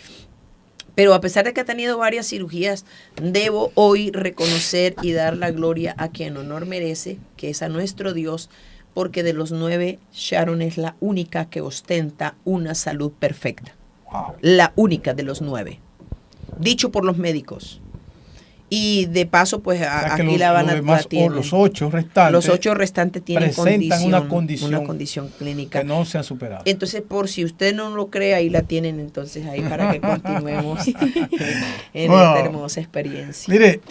Speaker 2: Pero a pesar de que ha tenido varias cirugías, debo hoy reconocer y dar la gloria a quien honor merece, que es a nuestro Dios, porque de los 9, Sharon es la única que ostenta una salud perfecta.
Speaker 1: Wow.
Speaker 2: La única de los 9. Dicho por los médicos. Y de paso, pues
Speaker 1: O sea,
Speaker 2: aquí la tienen.
Speaker 1: Los 8 restantes.
Speaker 2: Los 8 restantes tienen
Speaker 1: presentan
Speaker 2: una
Speaker 1: condición
Speaker 2: condición clínica
Speaker 1: que no se ha superado.
Speaker 2: Entonces, por si usted no lo cree, ahí la tienen entonces ahí para que continuemos en esta hermosa experiencia.
Speaker 1: Mire,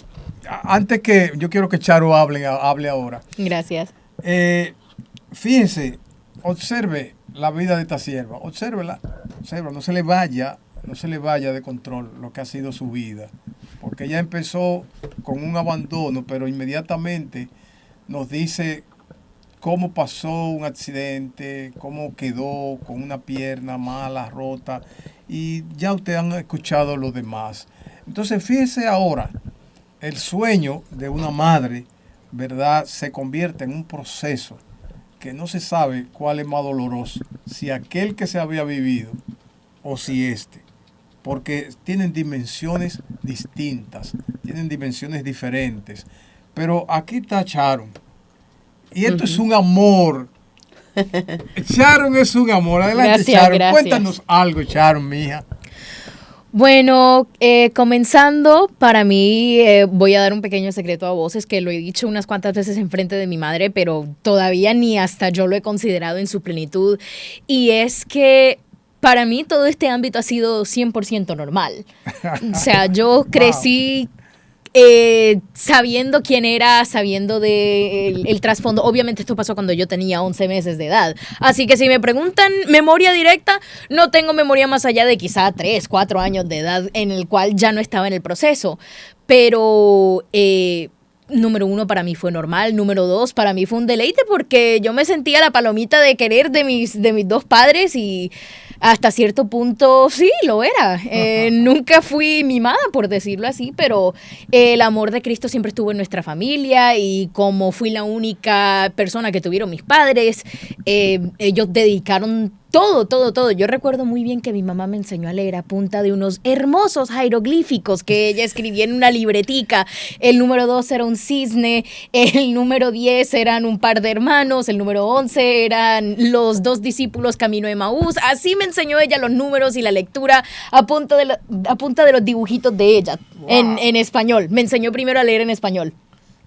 Speaker 1: antes que yo quiero que Charo hable ahora.
Speaker 3: Gracias.
Speaker 1: Fíjense, observe la vida de esta sierva, obsérvela, no se le vaya de control lo que ha sido su vida, porque ella empezó con un abandono, pero inmediatamente nos dice cómo pasó un accidente, cómo quedó con una pierna mala, rota, y ya ustedes han escuchado lo demás. Entonces, fíjense ahora, el sueño de una madre, ¿verdad?, se convierte en un proceso que no se sabe cuál es más doloroso, si aquel que se había vivido o si este, porque tienen dimensiones distintas, tienen dimensiones diferentes. Pero aquí está Sharon, y esto es un amor. Sharon es un amor. Adelante,
Speaker 3: gracias,
Speaker 1: Sharon.
Speaker 3: Gracias.
Speaker 1: Cuéntanos algo, Sharon, mija.
Speaker 3: Bueno, comenzando, para mí, voy a dar un pequeño secreto a voces, que lo he dicho unas cuantas veces en frente de mi madre, pero todavía ni hasta yo lo he considerado en su plenitud, y es que para mí todo este ámbito ha sido 100% normal. O sea, yo crecí sabiendo quién era, sabiendo el trasfondo. Obviamente esto pasó cuando yo tenía 11 meses de edad. Así que si me preguntan memoria directa, no tengo memoria más allá de quizá 3, 4 años de edad en el cual ya no estaba en el proceso. Pero número 1, para mí fue normal. Número 2, para mí fue un deleite porque yo me sentía la palomita de querer de mis 2 padres y hasta cierto punto sí, lo era. Nunca fui mimada, por decirlo así, pero el amor de Cristo siempre estuvo en nuestra familia y como fui la única persona que tuvieron mis padres, ellos dedicaron todo. Yo recuerdo muy bien que mi mamá me enseñó a leer a punta de unos hermosos jeroglíficos que ella escribía en una libretica. El número 2 era un cisne, el número 10 eran un par de hermanos, el número 11 eran los 2 discípulos camino de Emaús. Así me enseñó ella los números y la lectura a punta de los dibujitos de ella. Wow. En español. Me enseñó primero a leer en español.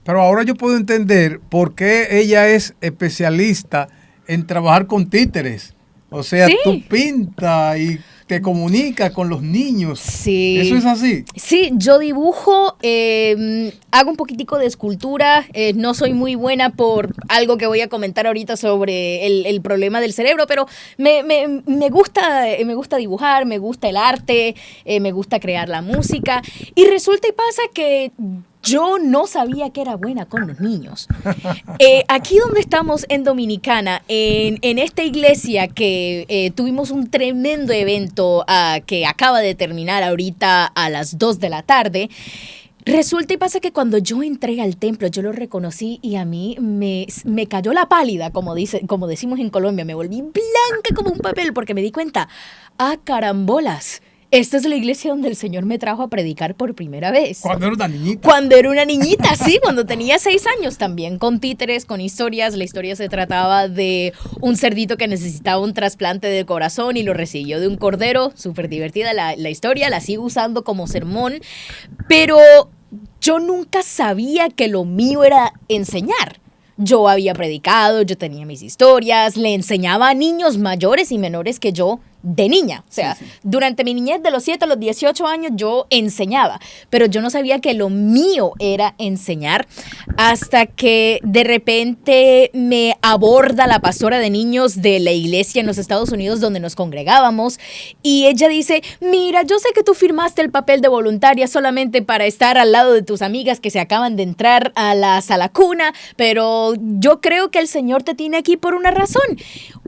Speaker 1: Pero ahora yo puedo entender por qué ella es especialista en trabajar con títeres. O sea, ¿sí? Tú pintas y te comunicas con los niños.
Speaker 3: Sí.
Speaker 1: ¿Eso es así?
Speaker 3: Sí, yo dibujo, hago un poquitico de escultura. No soy muy buena por algo que voy a comentar ahorita sobre el problema del cerebro, pero me gusta dibujar, me gusta el arte, me gusta crear la música. Y resulta y pasa que yo no sabía que era buena con los niños. Aquí donde estamos en Dominicana, en esta iglesia que tuvimos un tremendo evento que acaba de terminar ahorita a las 2 de la tarde, resulta y pasa que cuando yo entré al templo, yo lo reconocí y a mí me cayó la pálida, como decimos en Colombia, me volví blanca como un papel porque me di cuenta, carambolas. Esta es la iglesia donde el Señor me trajo a predicar por primera vez.
Speaker 1: ¿Cuando era una niñita?
Speaker 3: Cuando era una niñita, sí, cuando tenía 6 años también, con títeres, con historias. La historia se trataba de un cerdito que necesitaba un trasplante de corazón y lo recibió de un cordero. Súper divertida la historia, la sigo usando como sermón. Pero yo nunca sabía que lo mío era enseñar. Yo había predicado, yo tenía mis historias, le enseñaba a niños mayores y menores que yo de niña. O sea, sí. Durante mi niñez de los 7 a los 18 años yo enseñaba, pero yo no sabía que lo mío era enseñar hasta que de repente me aborda la pastora de niños de la iglesia en los Estados Unidos donde nos congregábamos y ella dice, mira, yo sé que tú firmaste el papel de voluntaria solamente para estar al lado de tus amigas que se acaban de entrar a la sala cuna, pero yo creo que el Señor te tiene aquí por una razón.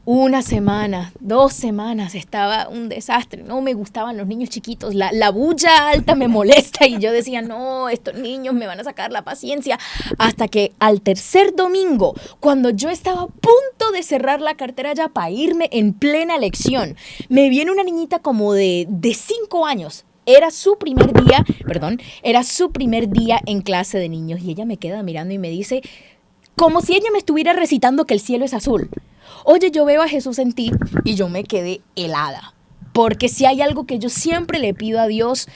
Speaker 3: Una semana, 2 semanas, estaba un desastre. No me gustaban los niños chiquitos. La bulla alta me molesta y yo decía, no, estos niños me van a sacar la paciencia. Hasta que al tercer domingo, cuando yo estaba a punto de cerrar la cartera ya para irme en plena lección, me viene una niñita como de 5 años. Era su primer día en clase de niños y ella me queda mirando y me dice, como si ella me estuviera recitando que el cielo es azul. Oye, yo veo a Jesús en ti y yo me quedé helada. Porque si hay algo que yo siempre le pido a Dios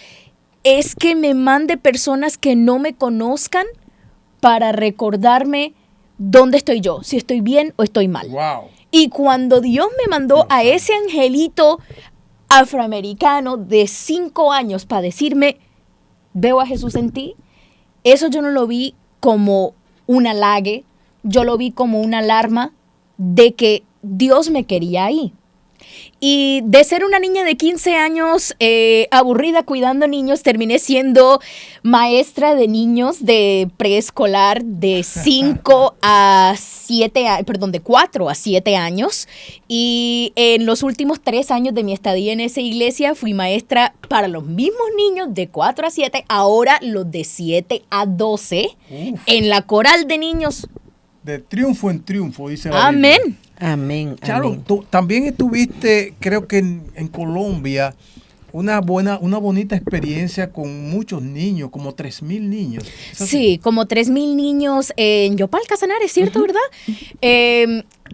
Speaker 3: es que me mande personas que no me conozcan para recordarme dónde estoy yo, si estoy bien o estoy mal.
Speaker 1: Wow.
Speaker 3: Y cuando Dios me mandó a ese angelito afroamericano de 5 años para decirme, veo a Jesús en ti, eso yo no lo vi como un halague, yo lo vi como una alarma de que Dios me quería ahí. Y de ser una niña de 15 años aburrida cuidando niños, terminé siendo maestra de niños de preescolar de 4 a 7 años. Y en los últimos 3 años de mi estadía en esa iglesia fui maestra para los mismos niños de 4 a 7, ahora los de 7 a 12, en la coral de niños.
Speaker 1: De triunfo en triunfo, dice la
Speaker 3: Amén.
Speaker 1: Biblia.
Speaker 2: Amén.
Speaker 1: Charo,
Speaker 2: Amén.
Speaker 1: tú también estuviste, creo que en Colombia, una bonita experiencia con muchos niños, como 3,000 niños.
Speaker 3: Sí, como 3,000 niños en Yopal, Casanare, ¿cierto, verdad?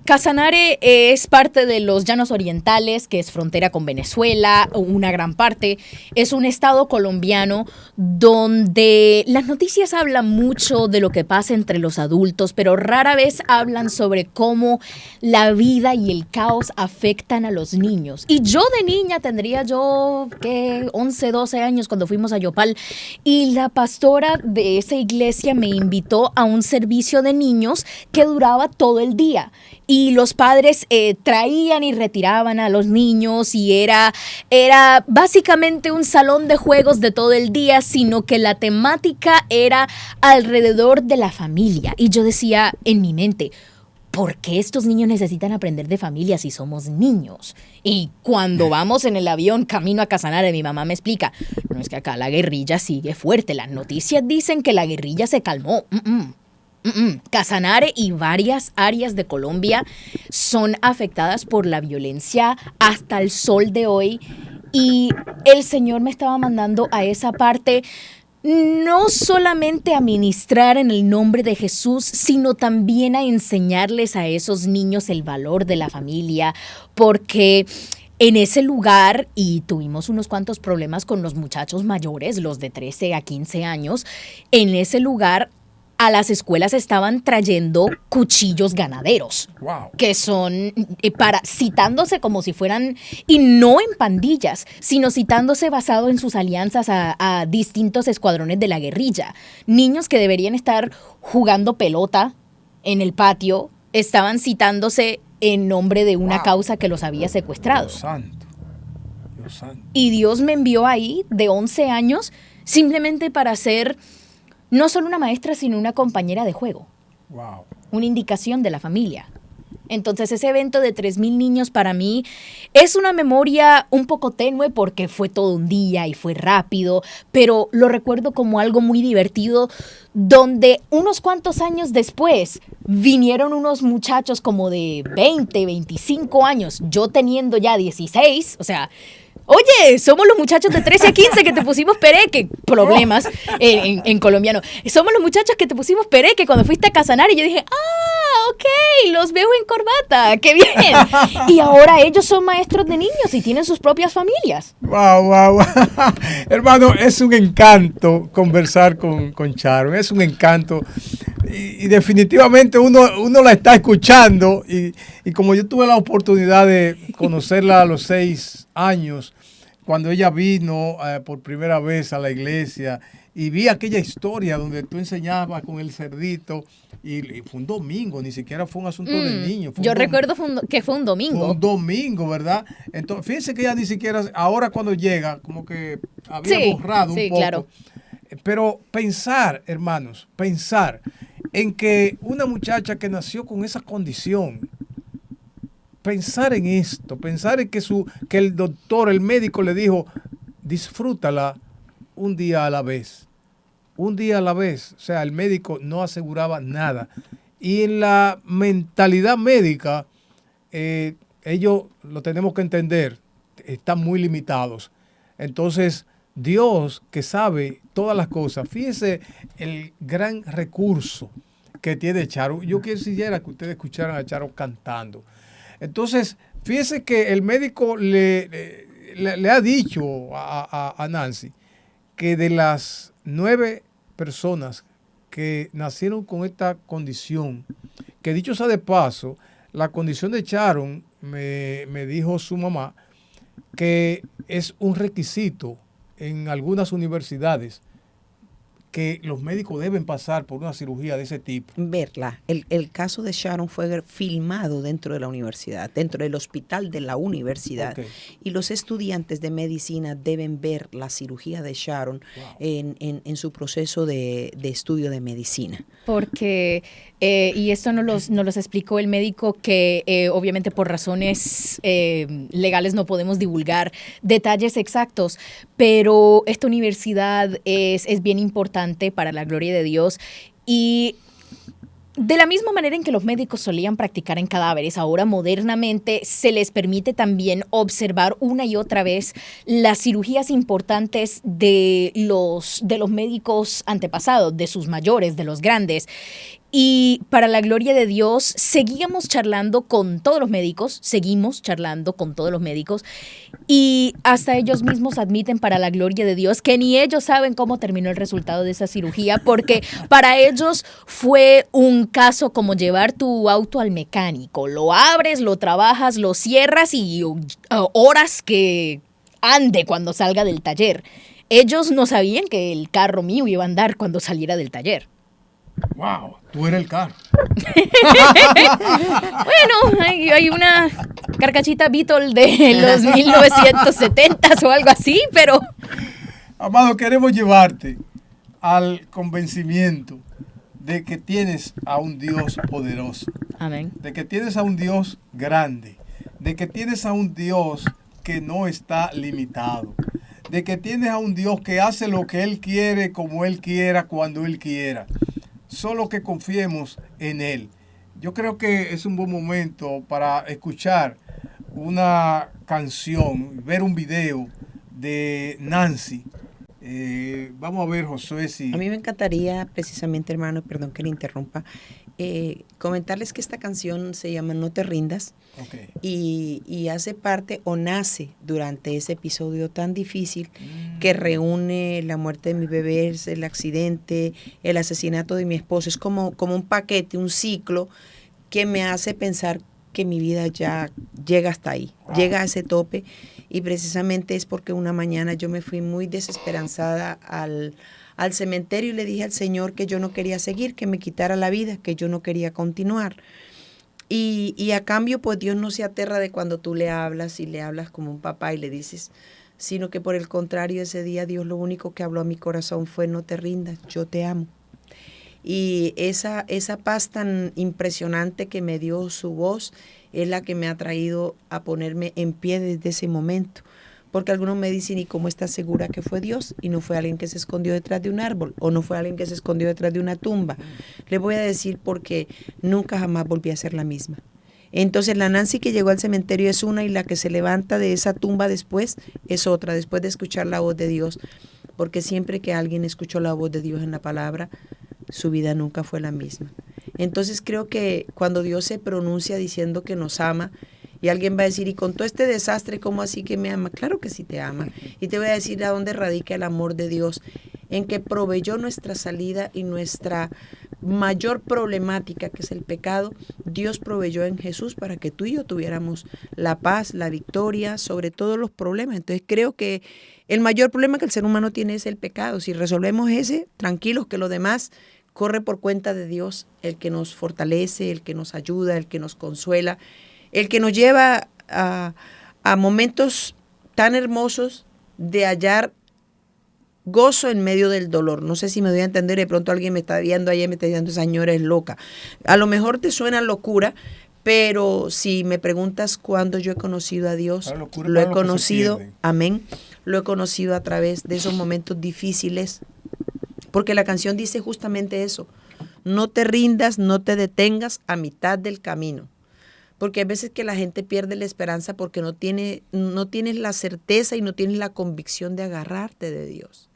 Speaker 3: Casanare es parte de los Llanos Orientales, que es frontera con Venezuela, una gran parte. Es un estado colombiano donde las noticias hablan mucho de lo que pasa entre los adultos, pero rara vez hablan sobre cómo la vida y el caos afectan a los niños. Y yo de niña tendría 11, 12 años cuando fuimos a Yopal, y la pastora de esa iglesia me invitó a un servicio de niños que duraba todo el día. Y los padres traían y retiraban a los niños y era básicamente un salón de juegos de todo el día, sino que la temática era alrededor de la familia. Y yo decía en mi mente, ¿por qué estos niños necesitan aprender de familia si somos niños? Y cuando vamos en el avión camino a Casanare, mi mamá me explica, no, es que acá la guerrilla sigue fuerte. Las noticias dicen que la guerrilla se calmó. Casanare y varias áreas de Colombia son afectadas por la violencia hasta el sol de hoy, y el Señor me estaba mandando a esa parte no solamente a ministrar en el nombre de Jesús, sino también a enseñarles a esos niños el valor de la familia, porque en ese lugar, y tuvimos unos cuantos problemas con los muchachos mayores, los de 13 a 15 años, en ese lugar a las escuelas trayendo cuchillos ganaderos,
Speaker 1: Wow.
Speaker 3: que son citándose como si fueran, y no en pandillas, sino citándose basado en sus alianzas a distintos escuadrones de la guerrilla. Niños que deberían estar jugando pelota en el patio, estaban citándose en nombre de una causa que los había secuestrado.
Speaker 1: Dios santo. Dios santo.
Speaker 3: Y Dios me envió ahí de 11 años simplemente para ser no solo una maestra, sino una compañera de juego.
Speaker 1: Wow.
Speaker 3: Una indicación de la familia. Entonces ese evento de 3,000 niños para mí es una memoria un poco tenue porque fue todo un día y fue rápido, pero lo recuerdo como algo muy divertido, donde unos cuantos años después vinieron unos muchachos como de 20, 25 años, yo teniendo ya 16, o sea, oye, somos los muchachos de 13 a 15 que te pusimos pereque. Problemas en colombiano. Somos los muchachos que te pusimos pereque cuando fuiste a Casanare. Y yo dije, ok, los veo en corbata, qué bien. Y ahora ellos son maestros de niños y tienen sus propias familias.
Speaker 1: Wow. Hermano, es un encanto conversar con Charo. Es un encanto. Y definitivamente uno la está escuchando. Y como yo tuve la oportunidad de conocerla a los 6 años, cuando ella vino por primera vez a la iglesia, y vi aquella historia donde tú enseñabas con el cerdito, y fue un domingo, ni siquiera fue un asunto de niños.
Speaker 3: Yo recuerdo que fue un domingo.
Speaker 1: Fue un domingo, ¿verdad? Entonces, fíjense que ella ni siquiera, ahora cuando llega, como que había borrado un poco.
Speaker 3: Claro.
Speaker 1: Pero pensar, hermanos, pensar en que una muchacha que nació con esa condición, pensar en esto, pensar en que el doctor, el médico le dijo, disfrútala un día a la vez. Un día a la vez. O sea, el médico no aseguraba nada. Y en la mentalidad médica, ellos lo tenemos que entender, están muy limitados. Entonces, Dios, que sabe todas las cosas, fíjese el gran recurso que tiene Charo. Yo quisiera que ustedes escucharan a Charo cantando. Entonces, fíjese que el médico le ha dicho a Nancy que de las 9 personas que nacieron con esta condición, que dicho sea de paso, la condición de Sharon, me dijo su mamá, que es un requisito en algunas universidades que los médicos deben pasar por una cirugía de ese tipo.
Speaker 2: Verla. El caso de Sharon fue filmado dentro de la universidad, dentro del hospital de la universidad. Okay. Y los estudiantes de medicina deben ver la cirugía de Sharon en su proceso de estudio de medicina.
Speaker 3: Porque, y esto nos los explicó el médico, que obviamente por razones legales no podemos divulgar detalles exactos, pero esta universidad es bien importante para la gloria de Dios. Y de la misma manera en que los médicos solían practicar en cadáveres, ahora modernamente se les permite también observar una y otra vez las cirugías importantes de los médicos antepasados, de sus mayores, de los grandes. Y para la gloria de Dios, seguimos charlando con todos los médicos, y hasta ellos mismos admiten, para la gloria de Dios, que ni ellos saben cómo terminó el resultado de esa cirugía, porque para ellos fue un caso como llevar tu auto al mecánico. Lo abres, lo trabajas, lo cierras y horas que ande cuando salga del taller. Ellos no sabían que el carro mío iba a andar cuando saliera del taller.
Speaker 1: ¡Wow! Tú eres el carro.
Speaker 3: Bueno, hay una carcachita Beetle de los 1970s o algo así, pero...
Speaker 1: Amado, queremos llevarte al convencimiento de que tienes a un Dios poderoso.
Speaker 3: Amén.
Speaker 1: De que tienes a un Dios grande. De que tienes a un Dios que no está limitado. De que tienes a un Dios que hace lo que Él quiere, como Él quiera, cuando Él quiera. Solo que confiemos en Él. Yo creo que es un buen momento para escuchar una canción, ver un video de Nancy. Vamos a ver, Josué, si...
Speaker 2: A mí me encantaría precisamente, hermano, perdón que le interrumpa, comentarles que esta canción se llama No te rindas.
Speaker 1: Okay.
Speaker 2: Y hace parte o nace durante ese episodio tan difícil que reúne la muerte de mi bebé, el accidente, el asesinato de mi esposo. Es como un paquete, un ciclo que me hace pensar que mi vida ya llega hasta ahí, llega a ese tope. Y precisamente es porque una mañana yo me fui muy desesperanzada al cementerio y le dije al Señor que yo no quería seguir, que me quitara la vida, que yo no quería continuar. Y a cambio, pues Dios no se aterra de cuando tú le hablas y le hablas como un papá y le dices, sino que por el contrario, ese día Dios lo único que habló a mi corazón fue: no te rindas, yo te amo. Y esa paz tan impresionante que me dio su voz es la que me ha traído a ponerme en pie desde ese momento. Porque algunos me dicen, ¿y cómo estás segura que fue Dios? Y no fue alguien que se escondió detrás de un árbol, o no fue alguien que se escondió detrás de una tumba. Le voy a decir porque nunca jamás volví a ser la misma. Entonces la Nancy que llegó al cementerio es una, y la que se levanta de esa tumba después es otra, después de escuchar la voz de Dios. Porque siempre que alguien escuchó la voz de Dios en la palabra, su vida nunca fue la misma. Entonces creo que cuando Dios se pronuncia diciendo que nos ama, y alguien va a decir, y con todo este desastre, ¿cómo así que me ama? Claro que sí te ama. Y te voy a decir a dónde radica el amor de Dios, en que proveyó nuestra salida y nuestra mayor problemática, que es el pecado. Dios proveyó en Jesús para que tú y yo tuviéramos la paz, la victoria sobre todos los problemas. Entonces creo que el mayor problema que el ser humano tiene es el pecado. Si resolvemos ese, tranquilos, que lo demás corre por cuenta de Dios, el que nos fortalece, el que nos ayuda, el que nos consuela, el que nos lleva a momentos tan hermosos de hallar gozo en medio del dolor. No sé si me doy a entender, de pronto alguien me está viendo ahí y me está diciendo, esa señora es loca. A lo mejor te suena locura, Pero si me preguntas cuándo yo he conocido a Dios, lo he conocido, amén, lo he conocido a través de esos momentos difíciles, porque la canción dice justamente eso: no te rindas, no te detengas a mitad del camino. Porque hay veces que la gente pierde la esperanza porque no tienes la certeza y no tienes la convicción de agarrarte de Dios.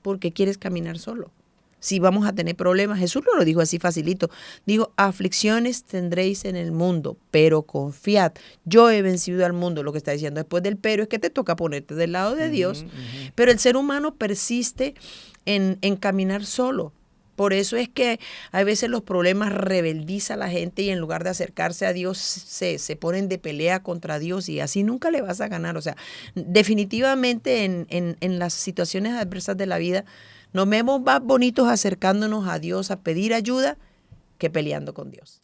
Speaker 2: Porque quieres caminar solo. Si vamos a tener problemas, Jesús no lo dijo así facilito. Digo, aflicciones tendréis en el mundo, pero confiad, yo he vencido al mundo. Lo que está diciendo después del pero es que te toca ponerte del lado de Dios. Pero el ser humano persiste en caminar solo. Por eso es que a veces los problemas rebeldizan a la gente y en lugar de acercarse a Dios se ponen de pelea contra Dios y así nunca le vas a ganar. O sea, definitivamente en las situaciones adversas de la vida nos vemos más bonitos acercándonos a Dios a pedir ayuda que peleando con Dios.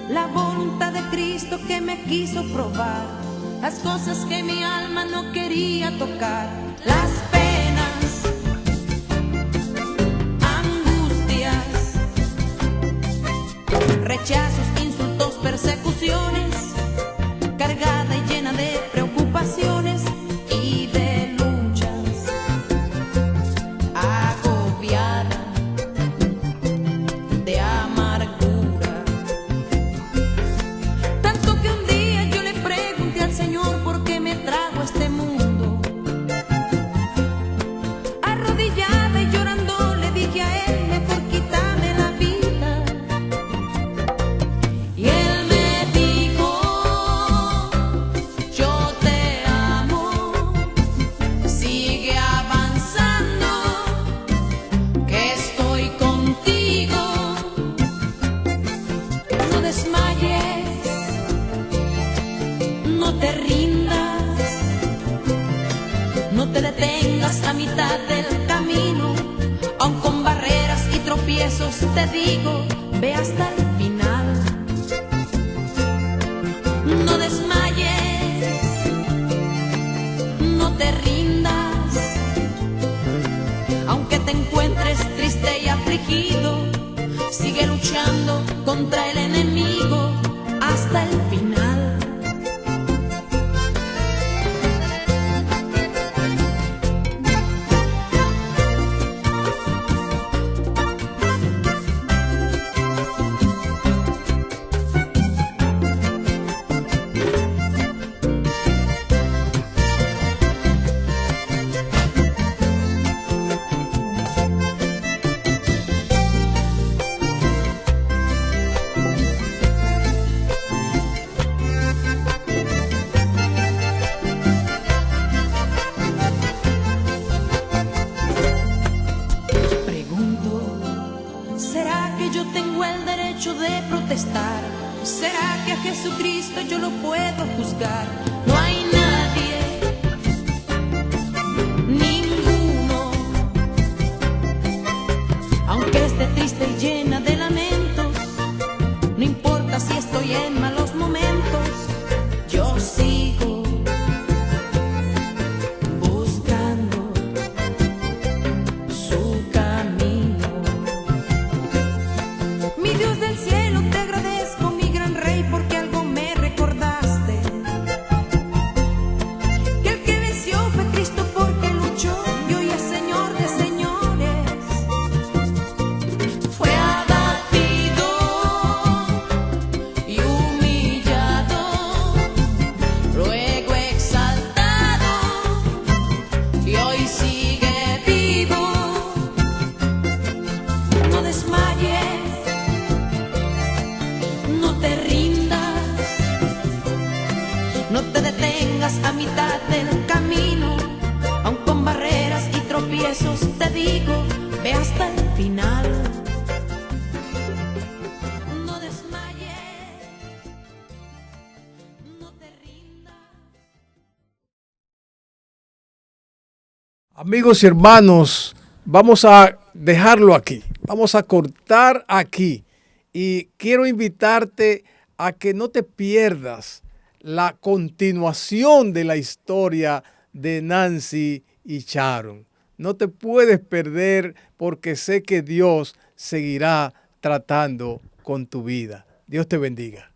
Speaker 4: La voluntad de Cristo que me quiso probar, las cosas que mi alma no quería tocar, las penas, angustias, rechazos, insultos, persecuciones, cargada y llena de preocupaciones y de luchas, agobiada de amargura. Señor, ¿por qué me trajo a este mundo? Arrodillada y llorando le dije a Él, mejor quítame la vida. Y Él me dijo, yo te amo, sigue avanzando, que estoy contigo. No desmayes, no te rindas, no te detengas a mitad del camino, aun con barreras y tropiezos te digo, ve hasta el final. No desmayes, no te rindas, aunque te encuentres triste y afligido, sigue luchando contra el enemigo hasta el final. ¿Será que a Jesucristo yo lo puedo juzgar? No hay nadie, ninguno, aunque esté triste y llena de lamentos, no importa si estoy en malos momentos, yo sigo buscando su camino. Mi Dios del cielo, te agradezco, mi gran Rey, porque algo me recordaste, que el que venció fue Cristo porque luchó y hoy es Señor de señores. Fue abatido y humillado, luego exaltado y hoy sigue vivo. No desmayes, no te rindas, no te detengas a mitad del camino, aun con barreras y tropiezos te digo, ve hasta el final. No desmayes, no te rindas.
Speaker 1: Amigos y hermanos, vamos a dejarlo aquí. vamos a cortar aquí y quiero invitarte a que no te pierdas la continuación de la historia de Nancy y Sharon. No te puedes perder porque sé que Dios seguirá tratando con tu vida. Dios te bendiga.